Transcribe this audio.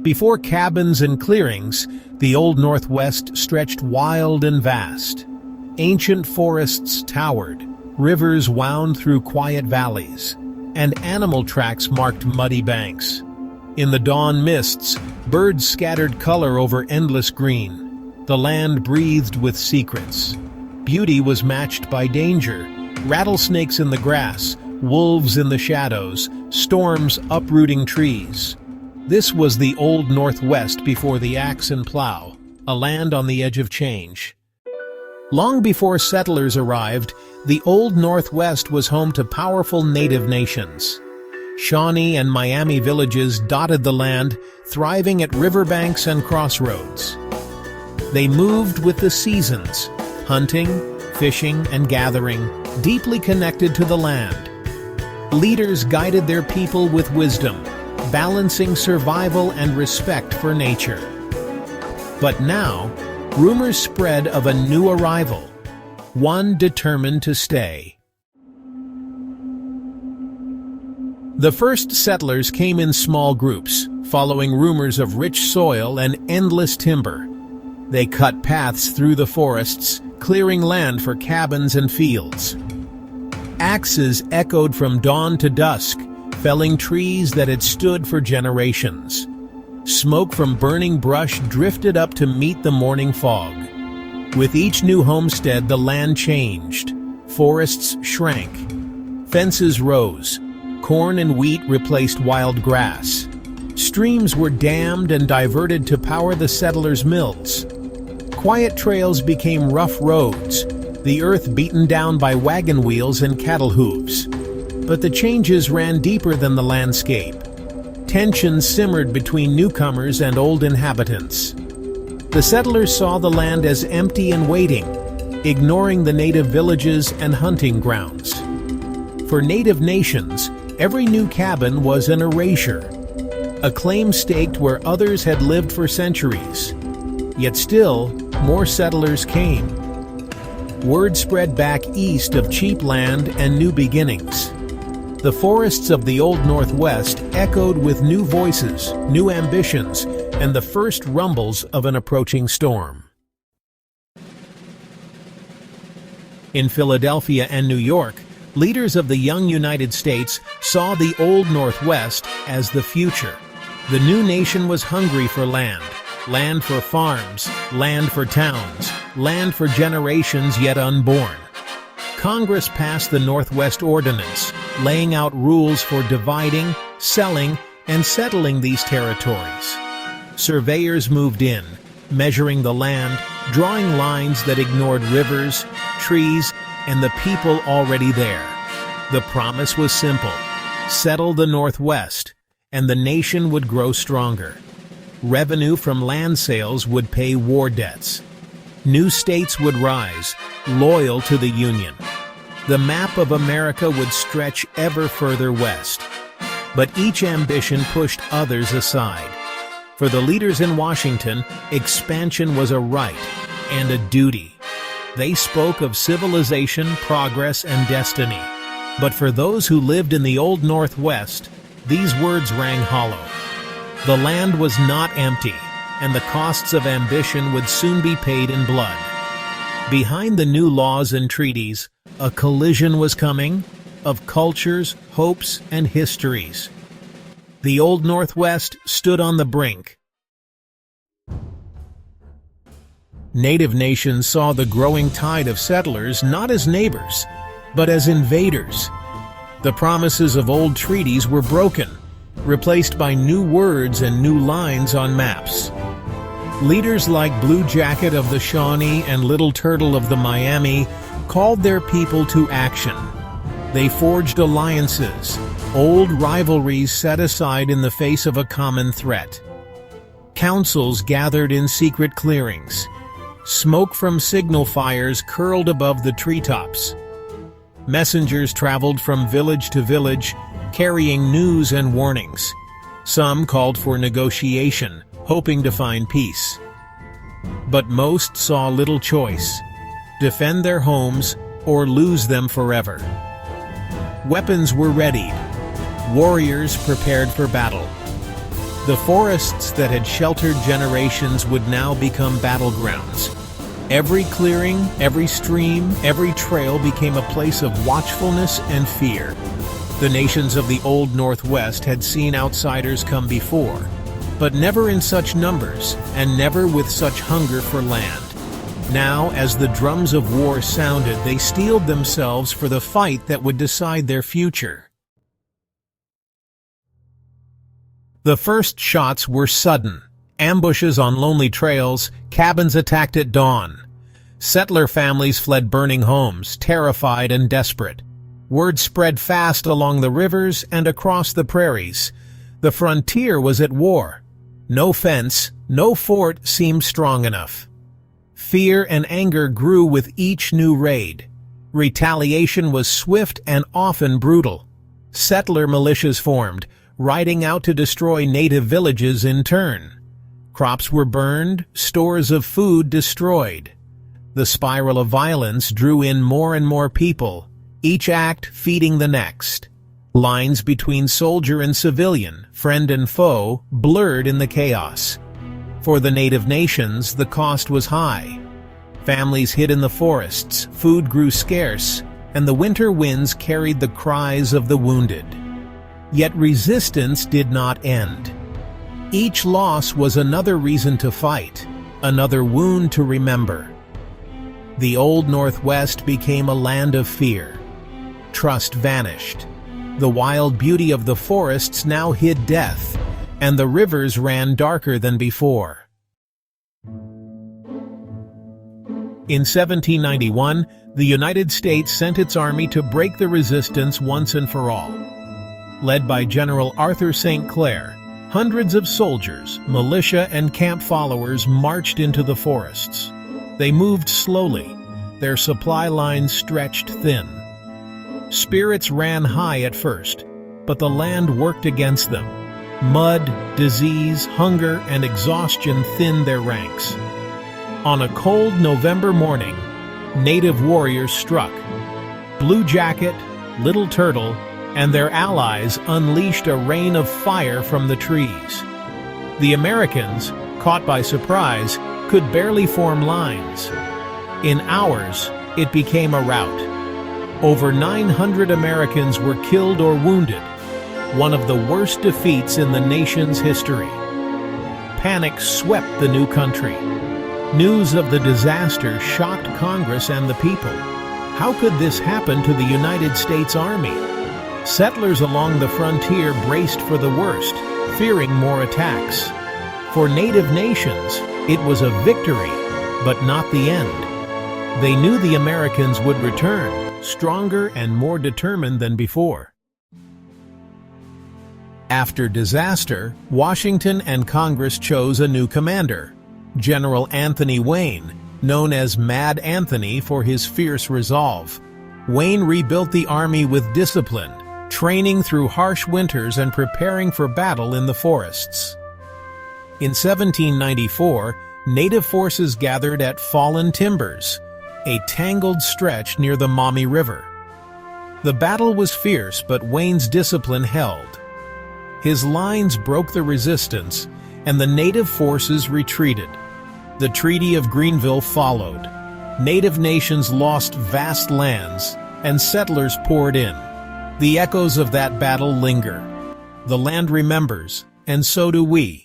Before cabins and clearings, the Old Northwest stretched wild and vast. Ancient forests towered, rivers wound through quiet valleys, and animal tracks marked muddy banks. In the dawn mists, birds scattered color over endless green. The land breathed with secrets. Beauty was matched by danger: rattlesnakes in the grass, wolves in the shadows, storms uprooting trees. This was the Old Northwest before the axe and plow, a land on the edge of change. Long before settlers arrived, the Old Northwest was home to powerful native nations. Shawnee and Miami villages dotted the land, thriving at riverbanks and crossroads. They moved with the seasons, hunting, fishing, and gathering, deeply connected to the land. Leaders guided their people with wisdom, balancing survival and respect for nature. But now, rumors spread of a new arrival, one determined to stay. The first settlers came in small groups, following rumors of rich soil and endless timber. They cut paths through the forests, clearing land for cabins and fields. Axes echoed from dawn to dusk, felling trees that had stood for generations. Smoke from burning brush drifted up to meet the morning fog. With each new homestead, the land changed. Forests shrank. Fences rose. Corn and wheat replaced wild grass. Streams were dammed and diverted to power the settlers' mills. Quiet trails became rough roads, the earth beaten down by wagon wheels and cattle hooves. But the changes ran deeper than the landscape. Tensions simmered between newcomers and old inhabitants. The settlers saw the land as empty and waiting, ignoring the native villages and hunting grounds. For native nations, every new cabin was an erasure, a claim staked where others had lived for centuries. Yet still, more settlers came. Word spread back east of cheap land and new beginnings. The forests of the Old Northwest echoed with new voices, new ambitions, and the first rumbles of an approaching storm. In Philadelphia and New York, leaders of the young United States saw the Old Northwest as the future. The new nation was hungry for land. Land for farms, land for towns, land for generations yet unborn. Congress passed the Northwest Ordinance, laying out rules for dividing, selling, and settling these territories. Surveyors moved in, measuring the land, drawing lines that ignored rivers, trees, and the people already there. The promise was simple: settle the Northwest, and the nation would grow stronger. Revenue from land sales would pay war debts. New states would rise, loyal to the Union. The map of America would stretch ever further west. But each ambition pushed others aside. For the leaders in Washington, expansion was a right and a duty. They spoke of civilization, progress, and destiny. But for those who lived in the Old Northwest, these words rang hollow. The land was not empty, and the costs of ambition would soon be paid in blood. Behind the new laws and treaties, a collision was coming of cultures, hopes, and histories. The Old Northwest stood on the brink. Native nations saw the growing tide of settlers not as neighbors, but as invaders. The promises of old treaties were broken, replaced by new words and new lines on maps. Leaders like Blue Jacket of the Shawnee and Little Turtle of the Miami called their people to action. They forged alliances, old rivalries set aside in the face of a common threat. Councils gathered in secret clearings. Smoke from signal fires curled above the treetops. Messengers traveled from village to village, carrying news and warnings. Some called for negotiation, hoping to find peace. But most saw little choice: defend their homes or lose them forever. Weapons were readied. Warriors prepared for battle. The forests that had sheltered generations would now become battlegrounds. Every clearing, every stream, every trail became a place of watchfulness and fear. The nations of the Old Northwest had seen outsiders come before, but never in such numbers and never with such hunger for land. Now, as the drums of war sounded, they steeled themselves for the fight that would decide their future. The first shots were sudden. Ambushes on lonely trails, cabins attacked at dawn. Settler families fled burning homes, terrified and desperate. Word spread fast along the rivers and across the prairies. The frontier was at war. No fence, no fort seemed strong enough. Fear and anger grew with each new raid. Retaliation was swift and often brutal. Settler militias formed, riding out to destroy native villages in turn. Crops were burned, stores of food destroyed. The spiral of violence drew in more and more people, each act feeding the next. Lines between soldier and civilian, friend and foe, blurred in the chaos. For the native nations, the cost was high. Families hid in the forests, food grew scarce, and the winter winds carried the cries of the wounded. Yet resistance did not end. Each loss was another reason to fight, another wound to remember. The Old Northwest became a land of fear. Trust vanished. The wild beauty of the forests now hid death, and the rivers ran darker than before. In 1791, the United States sent its army to break the resistance once and for all. Led by General Arthur St. Clair, hundreds of soldiers, militia, and camp followers marched into the forests. They moved slowly, their supply lines stretched thin. Spirits ran high at first, but the land worked against them. Mud, disease, hunger, and exhaustion thinned their ranks. On a cold November morning, native warriors struck. Blue Jacket, Little Turtle, and their allies unleashed a rain of fire from the trees. The Americans, caught by surprise, could barely form lines. In hours, it became a rout. Over 900 Americans were killed or wounded, one of the worst defeats in the nation's history. Panic swept the new country. News of the disaster shocked Congress and the people. How could this happen to the United States Army? Settlers along the frontier braced for the worst, fearing more attacks. For native nations, it was a victory, but not the end. They knew the Americans would return, stronger and more determined than before. After disaster, Washington and Congress chose a new commander, General Anthony Wayne, known as Mad Anthony for his fierce resolve. Wayne rebuilt the army with discipline, training through harsh winters and preparing for battle in the forests. In 1794, native forces gathered at Fallen Timbers, a tangled stretch near the Maumee River. The battle was fierce, but Wayne's discipline held. His lines broke the resistance, and the native forces retreated. The Treaty of Greenville followed. Native nations lost vast lands, and settlers poured in. The echoes of that battle linger. The land remembers, and so do we.